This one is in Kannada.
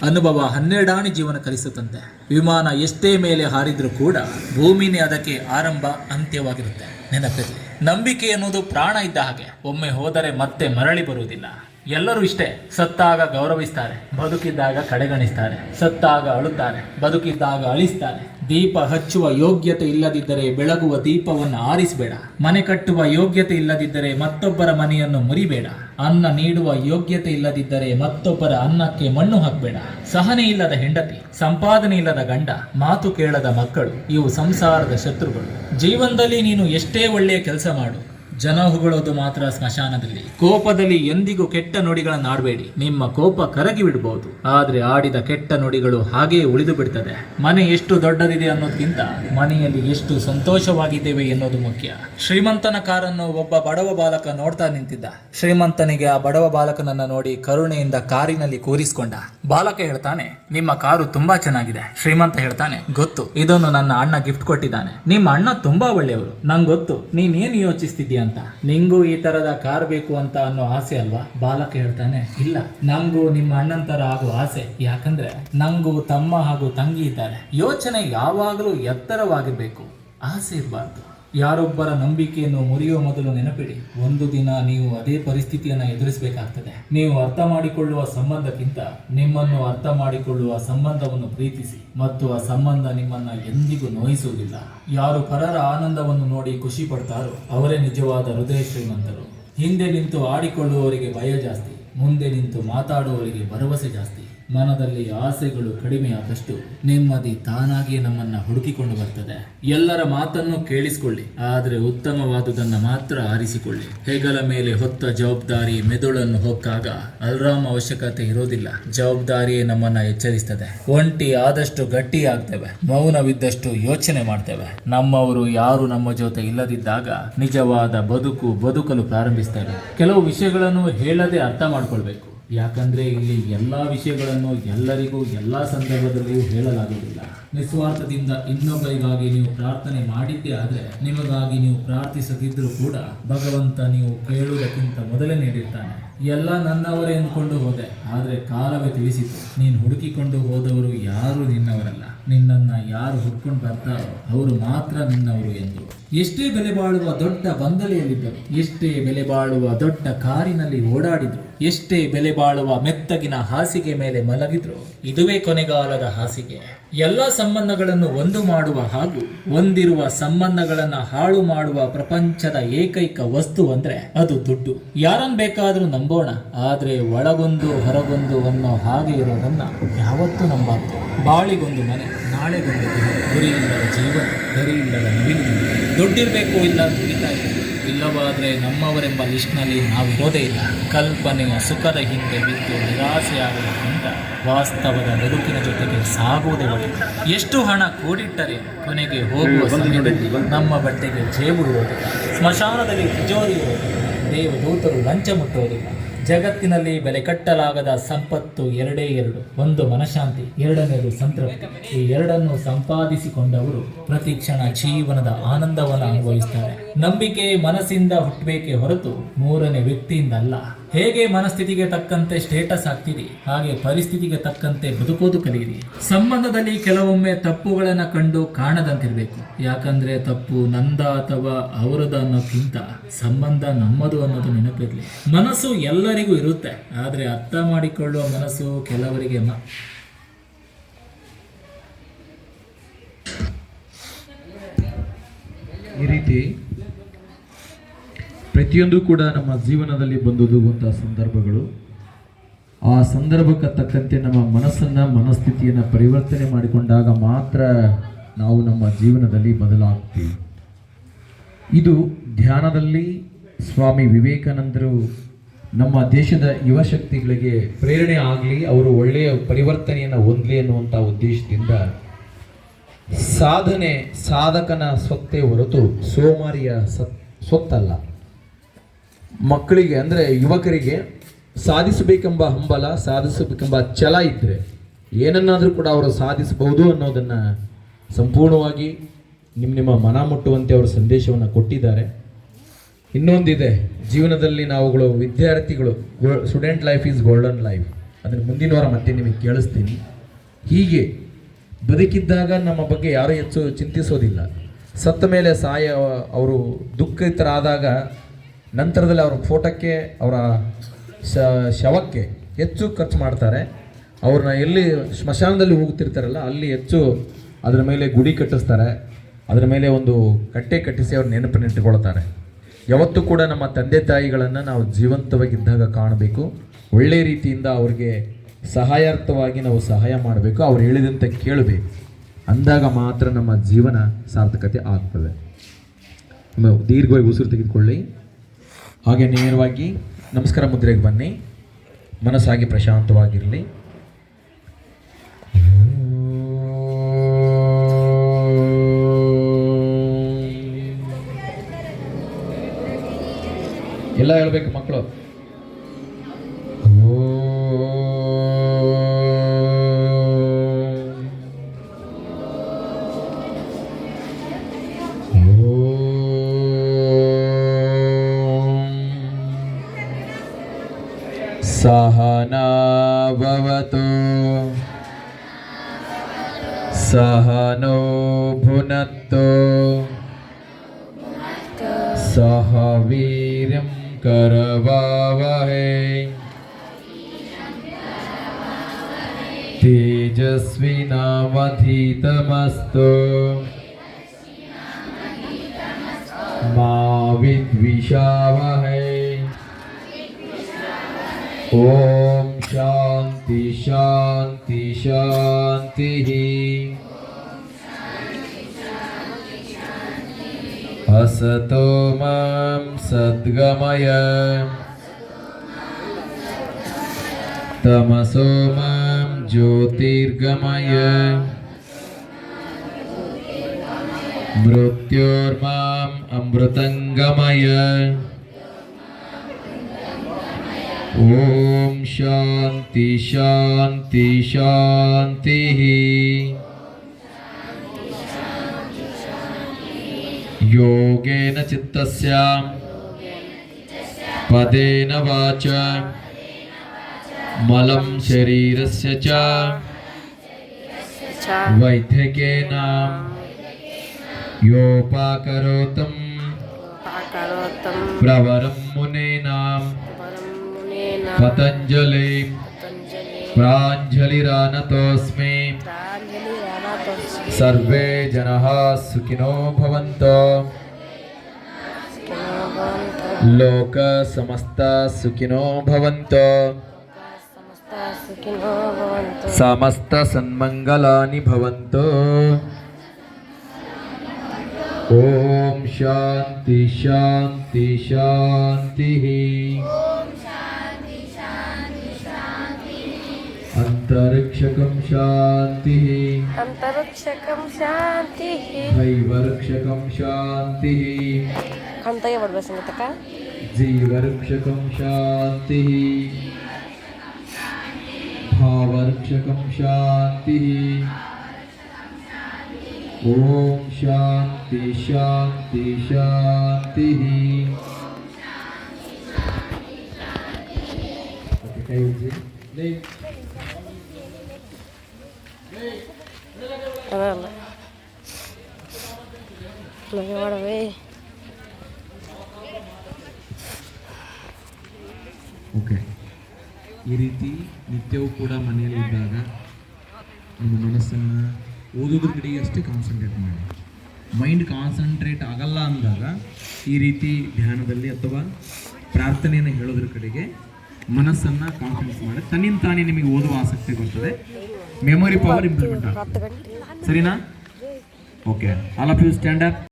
ಅನುಭವ 12 ಆಣೆ ಜೀವನ ಕಲಿಸುತ್ತಂತೆ. ವಿಮಾನ ಎಷ್ಟೇ ಮೇಲೆ ಹಾರಿದ್ರೂ ಕೂಡ ಭೂಮಿನೇ ಅದಕ್ಕೆ ಆರಂಭ ಅಂತ್ಯವಾಗಿರುತ್ತೆ. ನೆನಪಿರಲಿ, ನಂಬಿಕೆ ಎನ್ನುವುದು ಪ್ರಾಣ ಇದ್ದ ಹಾಗೆ. ಒಮ್ಮೆ ಹೋದರೆ ಮತ್ತೆ ಮರಳಿ ಬರುವುದಿಲ್ಲ. ಎಲ್ಲರೂ ಇಷ್ಟೇ, ಸತ್ತಾಗ ಗೌರವಿಸ್ತಾರೆ, ಬದುಕಿದ್ದಾಗ ಕಡೆಗಣಿಸ್ತಾರೆ. ಸತ್ತಾಗ ಅಳುತ್ತಾರೆ, ಬದುಕಿದ್ದಾಗ ಅಳಿಸ್ತಾರೆ. ದೀಪ ಹಚ್ಚುವ ಯೋಗ್ಯತೆ ಇಲ್ಲದಿದ್ದರೆ ಬೆಳಗುವ ದೀಪವನ್ನು ಆರಿಸಬೇಡ. ಮನೆ ಕಟ್ಟುವ ಯೋಗ್ಯತೆ ಇಲ್ಲದಿದ್ದರೆ ಮತ್ತೊಬ್ಬರ ಮನೆಯನ್ನು ಮುರಿಬೇಡ. ಅನ್ನ ನೀಡುವ ಯೋಗ್ಯತೆ ಇಲ್ಲದಿದ್ದರೆ ಮತ್ತೊಬ್ಬರ ಅನ್ನಕ್ಕೆ ಮಣ್ಣು ಹಾಕಬೇಡ. ಸಹನೆ ಇಲ್ಲದ ಹೆಂಡತಿ, ಸಂಪಾದನೆ ಇಲ್ಲದ ಗಂಡ, ಮಾತು ಕೇಳದ ಮಕ್ಕಳು ಇವು ಸಂಸಾರದ ಶತ್ರುಗಳು. ಜೀವನದಲ್ಲಿ ನೀನು ಎಷ್ಟೇ ಒಳ್ಳೆಯ ಕೆಲಸ ಮಾಡು, ಜನ ಹೊಗಳೋದು ಮಾತ್ರ ಸ್ಮಶಾನದಲ್ಲಿ. ಕೋಪದಲ್ಲಿ ಎಂದಿಗೂ ಕೆಟ್ಟ ನುಡಿಗಳನ್ನು ಆಡಬೇಡಿ. ನಿಮ್ಮ ಕೋಪ ಕರಗಿ ಬಿಡಬಹುದು, ಆದ್ರೆ ಆಡಿದ ಕೆಟ್ಟ ನುಡಿಗಳು ಹಾಗೇ ಉಳಿದು ಬಿಡ್ತದೆ. ಮನೆ ಎಷ್ಟು ದೊಡ್ಡದಿದೆ ಅನ್ನೋದಕ್ಕಿಂತ ಮನೆಯಲ್ಲಿ ಎಷ್ಟು ಸಂತೋಷವಾಗಿದ್ದೇವೆ ಎನ್ನುವುದು ಮುಖ್ಯ. ಶ್ರೀಮಂತನ ಕಾರನ್ನು ಒಬ್ಬ ಬಡವ ಬಾಲಕ ನೋಡ್ತಾ ನಿಂತಿದ್ದ. ಶ್ರೀಮಂತನಿಗೆ ಆ ಬಡವ ಬಾಲಕನನ್ನ ನೋಡಿ ಕರುಣೆಯಿಂದ ಕಾರಿನಲ್ಲಿ ಕೂರಿಸಿಕೊಂಡ. ಬಾಲಕ ಹೇಳ್ತಾನೆ, ನಿಮ್ಮ ಕಾರು ತುಂಬಾ ಚೆನ್ನಾಗಿದೆ. ಶ್ರೀಮಂತ ಹೇಳ್ತಾನೆ, ಗೊತ್ತು, ಇದನ್ನು ನನ್ನ ಅಣ್ಣ ಗಿಫ್ಟ್ ಕೊಟ್ಟಿದ್ದಾನೆ. ನಿಮ್ಮ ಅಣ್ಣ ತುಂಬಾ ಒಳ್ಳೆಯವರು, ನಂಗೆ ಗೊತ್ತು ನೀನೇನು ಯೋಚಿಸ್ತಿದ್ದೀಯ ಅಂತ. ನಿಂಗೂ ಈ ತರದ ಕಾರ್ ಬೇಕು ಅಂತ ಅನ್ನೋ ಆಸೆ ಅಲ್ವಾ? ಬಾಲಕ ಹೇಳ್ತಾನೆ, ಇಲ್ಲ, ನಂಗೂ ನಿಮ್ಮ ಅಣ್ಣನ ತರ ಆಗೋ ಆಸೆ. ಯಾಕಂದ್ರೆ ನಂಗೂ ತಮ್ಮ ಹಾಗೂ ತಂಗಿ ಇದ್ದಾರೆ. ಯೋಚನೆ ಯಾವಾಗಲೂ ಎತ್ತರವಾಗಿರ್ಬೇಕು, ಆಸೆ ಇರಬಾರ್ದು. ಯಾರೊಬ್ಬರ ನಂಬಿಕೆಯನ್ನು ಮುರಿಯುವ ಮೊದಲು ನೆನಪಿಡಿ, ಒಂದು ದಿನ ನೀವು ಅದೇ ಪರಿಸ್ಥಿತಿಯನ್ನು ಎದುರಿಸಬೇಕಾಗ್ತದೆ. ನೀವು ಅರ್ಥ ಮಾಡಿಕೊಳ್ಳುವ ಸಂಬಂಧಕ್ಕಿಂತ ನಿಮ್ಮನ್ನು ಅರ್ಥ ಮಾಡಿಕೊಳ್ಳುವ ಸಂಬಂಧವನ್ನು ಪ್ರೀತಿಸಿ, ಮತ್ತು ಆ ಸಂಬಂಧ ನಿಮ್ಮನ್ನ ಎಂದಿಗೂ ನೋಯಿಸುವುದಿಲ್ಲ. ಯಾರು ಪರರ ಆನಂದವನ್ನು ನೋಡಿ ಖುಷಿ ಪಡ್ತಾರೋ ಅವರೇ ನಿಜವಾದ ಹೃದಯ ಶ್ರೀಮಂತರು. ಹಿಂದೆ ನಿಂತು ಆಡಿಕೊಳ್ಳುವವರಿಗೆ ಭಯ ಜಾಸ್ತಿ, ಮುಂದೆ ನಿಂತು ಮಾತಾಡುವವರಿಗೆ ಭರವಸೆ ಜಾಸ್ತಿ. ಮನದಲ್ಲಿ ಆಸೆಗಳು ಕಡಿಮೆ ಆದಷ್ಟು ನೆಮ್ಮದಿ ತಾನಾಗಿಯೇ ನಮ್ಮನ್ನ ಹುಡುಕಿಕೊಂಡು ಬರ್ತದೆ. ಎಲ್ಲರ ಮಾತನ್ನು ಕೇಳಿಸಿಕೊಳ್ಳಿ, ಆದರೆ ಉತ್ತಮವಾದುದನ್ನು ಮಾತ್ರ ಆರಿಸಿಕೊಳ್ಳಿ. ಹೆಗಲ ಮೇಲೆ ಹೊತ್ತ ಜವಾಬ್ದಾರಿ ಮೆದುಳನ್ನು ಹೊಕ್ಕಾಗ ಅಲ್ರಾಮ್ ಅವಶ್ಯಕತೆ ಇರೋದಿಲ್ಲ. ಜವಾಬ್ದಾರಿಯೇ ನಮ್ಮನ್ನ ಎಚ್ಚರಿಸ್ತದೆ. ಒಂಟಿ ಆದಷ್ಟು ಗಟ್ಟಿ ಆಗ್ತೇವೆ, ಮೌನವಿದ್ದಷ್ಟು ಯೋಚನೆ ಮಾಡ್ತೇವೆ. ನಮ್ಮವರು ಯಾರು ನಮ್ಮ ಜೊತೆ ಇಲ್ಲದಿದ್ದಾಗ ನಿಜವಾದ ಬದುಕಲು ಪ್ರಾರಂಭಿಸ್ತೇವೆ. ಕೆಲವು ವಿಷಯಗಳನ್ನು ಹೇಳದೆ ಅರ್ಥ ಮಾಡ್ಕೊಳ್ಬೇಕು. ಯಾಕಂದ್ರೆ ಇಲ್ಲಿ ಎಲ್ಲ ವಿಷಯಗಳನ್ನು ಎಲ್ಲರಿಗೂ ಎಲ್ಲ ಸಂದರ್ಭದಲ್ಲಿಯೂ ಹೇಳಲಾಗುವುದಿಲ್ಲ. ನಿಸ್ವಾರ್ಥದಿಂದ ಇನ್ನೊಬ್ಬರಿಗಾಗಿ ನೀವು ಪ್ರಾರ್ಥನೆ ಮಾಡಿದ್ದೇ ಆದರೆ ನಿಮಗಾಗಿ ನೀವು ಪ್ರಾರ್ಥಿಸದಿದ್ರೂ ಕೂಡ ಭಗವಂತ ನೀವು ಕೇಳುವುದಕ್ಕಿಂತ ಮೊದಲೇ ನೀಡಿರ್ತಾನೆ. ಎಲ್ಲ ನನ್ನವರೇ ಎಂದುಕೊಂಡು ಹೋದೆ, ಆದರೆ ಕಾಲವೇ ತಿಳಿಸಿತು, ನೀನು ಹುಡುಕಿಕೊಂಡು ಹೋದವರು ಯಾರು ನಿನ್ನವರಲ್ಲ. ನಿನ್ನನ್ನು ಯಾರು ಹುಡ್ಕೊಂಡು ಬರ್ತಾರೋ ಅವರು ಮಾತ್ರ ನಿನ್ನವರು ಎಂದು. ಎಷ್ಟೇ ಬೆಲೆ ಬಾಳುವ ದೊಡ್ಡ ಬಂಗಲೆಯಲ್ಲಿದ್ದರು, ಎಷ್ಟೇ ಬೆಲೆ ಬಾಳುವ ದೊಡ್ಡ ಕಾರಿನಲ್ಲಿ ಓಡಾಡಿದ್ರು, ಎಷ್ಟೇ ಬೆಲೆ ಬಾಳುವ ಮೆತ್ತಗಿನ ಹಾಸಿಗೆ ಮೇಲೆ ಮಲಗಿದ್ರು, ಇದುವೇ ಕೊನೆಗಾಲದ ಹಾಸಿಗೆ. ಎಲ್ಲ ಸಂಬಂಧಗಳನ್ನು ಒಂದು ಮಾಡುವ ಹಾಗೂ ಒಂದಿರುವ ಸಂಬಂಧಗಳನ್ನು ಹಾಳು ಮಾಡುವ ಪ್ರಪಂಚದ ಏಕೈಕ ವಸ್ತು ಅಂದ್ರೆ ಅದು ದುಡ್ಡು. ಯಾರನ್ನು ಬೇಕಾದರೂ ನಂಬೋಣ, ಆದ್ರೆ ಒಳಗೊಂದು ಹೊರಗೊಂದು ಅನ್ನೋ ಹಾಗೆ ಇರೋದನ್ನ ಯಾವತ್ತೂ ನಂಬಾರ್ದು. ಬಾಳಿಗೊಂದು ಮನೆ, ನಾಳೆಗೊಂದು ದಿನ, ಗುರಿ ಇಲ್ಲದ ಜೀವನ, ಗರಿ ಇಲ್ಲದ ನವಿಲು. ದುಡ್ಡಿರ್ಬೇಕು ಇಲ್ಲ ದುಡಿತಾ ಇರಬೇಕು, ಇಲ್ಲವಾದ್ರೆ ನಮ್ಮವರೆಂಬ ಲಿಸ್ಟ್ನಲ್ಲಿ ನಾವಿರೋದೇ ಇಲ್ಲ. ಕಲ್ಪನೆಯ ಸುಖದ ಹಿಂದೆ ಬಿದ್ದು ನಿರಾಸೆಯಾಗುವುದಕ್ಕಿಂತ ವಾಸ್ತವದ ಬದುಕಿನ ಜೊತೆಗೆ ಸಾಗುವುದೇ ಒಳ್ಳೆಯದು. ಎಷ್ಟು ಹಣ ಕೂಡಿಟ್ಟರೆ ಕೊನೆಗೆ ಹೋಗುವ ಸಮಯದಲ್ಲಿ ನಮ್ಮ ಬಟ್ಟೆಗೆ ಜೇಬು ಇರೋದಿಲ್ಲ, ಸ್ಮಶಾನದಲ್ಲಿ ತಿಜೋರಿ ಇರೋದಿಲ್ಲ, ದೇವದೂತರು ಲಂಚ ಮುಟ್ಟೋದಿಲ್ಲ. ಜಗತ್ತಿನಲ್ಲಿ ಬೆಲೆ ಕಟ್ಟಲಾಗದ ಸಂಪತ್ತು ಎರಡೇ ಎರಡು, ಒಂದು ಮನಃಶಾಂತಿ, ಎರಡನೇದು ಸಂತೃಪ್ತಿ. ಈ ಎರಡನ್ನು ಸಂಪಾದಿಸಿಕೊಂಡವರು ಪ್ರತಿ ಕ್ಷಣ ಜೀವನದ ಆನಂದವನ್ನು ಅನುಭವಿಸ್ತಾರೆ. ನಂಬಿಕೆ ಮನಸ್ಸಿಂದ ಹುಟ್ಟಬೇಕೇ ಹೊರತು ಮೂರನೇ ವ್ಯಕ್ತಿಯಿಂದ ಅಲ್ಲ. ಹೇಗೆ ಮನಸ್ಥಿತಿಗೆ ತಕ್ಕಂತೆ ಸ್ಟೇಟಸ್ ಆಗ್ತೀರಿ, ಹಾಗೆ ಪರಿಸ್ಥಿತಿಗೆ ತಕ್ಕಂತೆ ಬದುಕೋದು ಕಲಿಯಿರಿ. ಸಂಬಂಧದಲ್ಲಿ ಕೆಲವೊಮ್ಮೆ ತಪ್ಪುಗಳನ್ನು ಕಂಡು ಕಾಣದಂತಿರಬೇಕು. ಯಾಕಂದ್ರೆ ತಪ್ಪು ನಂದ ಅಥವಾ ಅವರದು ಅನ್ನೋಕ್ಕಿಂತ ಸಂಬಂಧ ನಮ್ಮದು ಅನ್ನೋದು ನೆನಪಿರಲಿ. ಮನಸ್ಸು ಎಲ್ಲರಿಗೂ ಇರುತ್ತೆ, ಆದರೆ ಅರ್ಥ ಮಾಡಿಕೊಳ್ಳುವ ಮನಸ್ಸು ಕೆಲವರಿಗೆ ಈ ರೀತಿ ಪ್ರತಿಯೊಂದು ಕೂಡ ನಮ್ಮ ಜೀವನದಲ್ಲಿ ಬಂದೊದಗುವಂತಹ ಸಂದರ್ಭಗಳು. ಆ ಸಂದರ್ಭಕ್ಕೆ ತಕ್ಕಂತೆ ನಮ್ಮ ಮನಸ್ಥಿತಿಯನ್ನು ಪರಿವರ್ತನೆ ಮಾಡಿಕೊಂಡಾಗ ಮಾತ್ರ ನಾವು ನಮ್ಮ ಜೀವನದಲ್ಲಿ ಬದಲಾಗ್ತೀವಿ. ಇದು ಧ್ಯಾನದಲ್ಲಿ ಸ್ವಾಮಿ ವಿವೇಕಾನಂದರು ನಮ್ಮ ದೇಶದ ಯುವ ಶಕ್ತಿಗಳಿಗೆ ಪ್ರೇರಣೆ ಆಗಲಿ, ಅವರು ಒಳ್ಳೆಯ ಪರಿವರ್ತನೆಯನ್ನು ಹೊಂದಲಿ ಅನ್ನುವಂಥ ಉದ್ದೇಶದಿಂದ ಸಾಧಕನ ಸ್ವತ್ತೇ ಹೊರತು ಸೋಮಾರಿಯ ಸ್ವತ್ತಲ್ಲ. ಮಕ್ಕಳಿಗೆ ಅಂದರೆ ಯುವಕರಿಗೆ ಸಾಧಿಸಬೇಕೆಂಬ ಹಂಬಲ, ಸಾಧಿಸಬೇಕೆಂಬ ಛಲ ಇದ್ದರೆ ಏನನ್ನಾದರೂ ಕೂಡ ಅವರು ಸಾಧಿಸಬಹುದು ಅನ್ನೋದನ್ನು ಸಂಪೂರ್ಣವಾಗಿ ನಿಮ್ಮ ಮನ ಮುಟ್ಟುವಂತೆ ಅವರು ಸಂದೇಶವನ್ನು ಕೊಟ್ಟಿದ್ದಾರೆ. ಇನ್ನೊಂದಿದೆ, ಜೀವನದಲ್ಲಿ ನಾವುಗಳು ವಿದ್ಯಾರ್ಥಿಗಳು, student life is golden life. ಅದನ್ನು ಮುಂದಿನ ವಾರ ಮತ್ತೆ ನಿಮಗೆ ಕೇಳಿಸ್ತೀನಿ. ಹೀಗೆ ಬದುಕಿದ್ದಾಗ ನಮ್ಮ ಬಗ್ಗೆ ಯಾರೂ ಹೆಚ್ಚು ಚಿಂತಿಸೋದಿಲ್ಲ. ಸತ್ತ ಮೇಲೆ ಅವರು ದುಃಖಿತರಾದಾಗ ನಂತರದಲ್ಲಿ ಅವರ ಫೋಟೋಕ್ಕೆ ಅವರ ಶವಕ್ಕೆ ಹೆಚ್ಚು ಖರ್ಚು ಮಾಡ್ತಾರೆ. ಅವ್ರನ್ನ ಎಲ್ಲಿ ಸ್ಮಶಾನದಲ್ಲಿ ಹೋಗ್ತಿರ್ತಾರಲ್ಲ ಅಲ್ಲಿ ಹೆಚ್ಚು ಅದರ ಮೇಲೆ ಗುಡಿ ಕಟ್ಟಿಸ್ತಾರೆ, ಅದರ ಮೇಲೆ ಒಂದು ಕಟ್ಟೆ ಕಟ್ಟಿಸಿ ಅವ್ರ ನೆನಪಿನಿಟ್ಟುಕೊಳ್ತಾರೆ. ಯಾವತ್ತೂ ಕೂಡ ನಮ್ಮ ತಂದೆ ತಾಯಿಗಳನ್ನು ನಾವು ಜೀವಂತವಾಗಿದ್ದಾಗ ಕಾಣಬೇಕು, ಒಳ್ಳೆಯ ರೀತಿಯಿಂದ ಅವ್ರಿಗೆ ಸಹಾಯಾರ್ಥವಾಗಿ ನಾವು ಸಹಾಯ ಮಾಡಬೇಕು, ಅವ್ರು ಹೇಳಿದಂತೆ ಕೇಳಬೇಕು. ಅಂದಾಗ ಮಾತ್ರ ನಮ್ಮ ಜೀವನ ಸಾರ್ಥಕತೆ ಆಗ್ತದೆ. ದೀರ್ಘವಾಗಿ ಉಸಿರು ತೆಗೆದುಕೊಳ್ಳಿ. ಹಾಗೆ ನೇರವಾಗಿ ನಮಸ್ಕಾರ ಮುದ್ರೆಗೆ ಬನ್ನಿ. ಮನಸ್ಸಾಗಿ ಪ್ರಶಾಂತವಾಗಿರಲಿ. ಎಲ್ಲ ಹೇಳ್ಬೇಕು ಮಕ್ಕಳು. सहना भवतु सहनो भुनक्तु सह वीर्यं करवावहै तेजस्विनावधीतमस्तु मा विद्विषावहै। ओम शांति शांति शांति। असतो मां सद्गमय तमसो मां ज्योतिर्गमय मृत्योर्माम् अमृतंगमय। ओम शांति शांति शांति। योगेन चित्तस्य पदेन वाच मलं शरीरस्य च वैद्यकेन योपाकरोतं प्रवरं मुनीनां पतंजलि प्राञ्जलिरानतोऽस्मि। सर्वे जनाः सुखिनो भवन्तु। लोक समस्ता सुखिनो भवन्तु। समस्त सन्मंगलानि भवन्तु। ओम शांति शांति शांति। अंतरिक्षकं शांति अंतरिक्षकं शांति भैवर्क्षकं शांति ಕಂತಗೆ ಬಡಬೇಸಂಗತಕ जीवर्क्षकं शांति भावर्क्षकं शांति। ओम शांति शांति शांति। ಅದಲ್ಲ ಲಗೆ ಮಾಡವೇ ಓಕೆ. ಈ ರೀತಿ ನಿತ್ಯವೂ ಕೂಡ ಮನೆಯಲ್ಲಿದ್ದಾಗ ನಿಮ್ಮ ಮನಸ್ಸನ್ನು ಓದೋದ್ರ ಕಡೆಗೆ ಅಷ್ಟೇ ಕಾನ್ಸಂಟ್ರೇಟ್ ಮಾಡಿ. ಮೈಂಡ್ ಕಾನ್ಸಂಟ್ರೇಟ್ ಆಗಲ್ಲ ಅಂದಾಗ ಈ ರೀತಿ ಧ್ಯಾನದಲ್ಲಿ ಅಥವಾ ಪ್ರಾರ್ಥನೆಯನ್ನು ಹೇಳೋದ್ರ ಕಡೆಗೆ ಮನಸ್ಸನ್ನು ಕಾನ್ಸಂಟ್ರೇಟ್ ಮಾಡಿ ತನ್ನಿಂದ ತಾನೇ ನಿಮಗೆ ಓದುವ ಆಸಕ್ತಿ ಬರ್ತದೆ. ಮೆಮೊರಿ ಪವರ್ ಇಂಪ್ರೂವ್ಮೆಂಟ್ ಆಗುತ್ತೆ. ಸರಿನಾ? Okay. All of you stand up.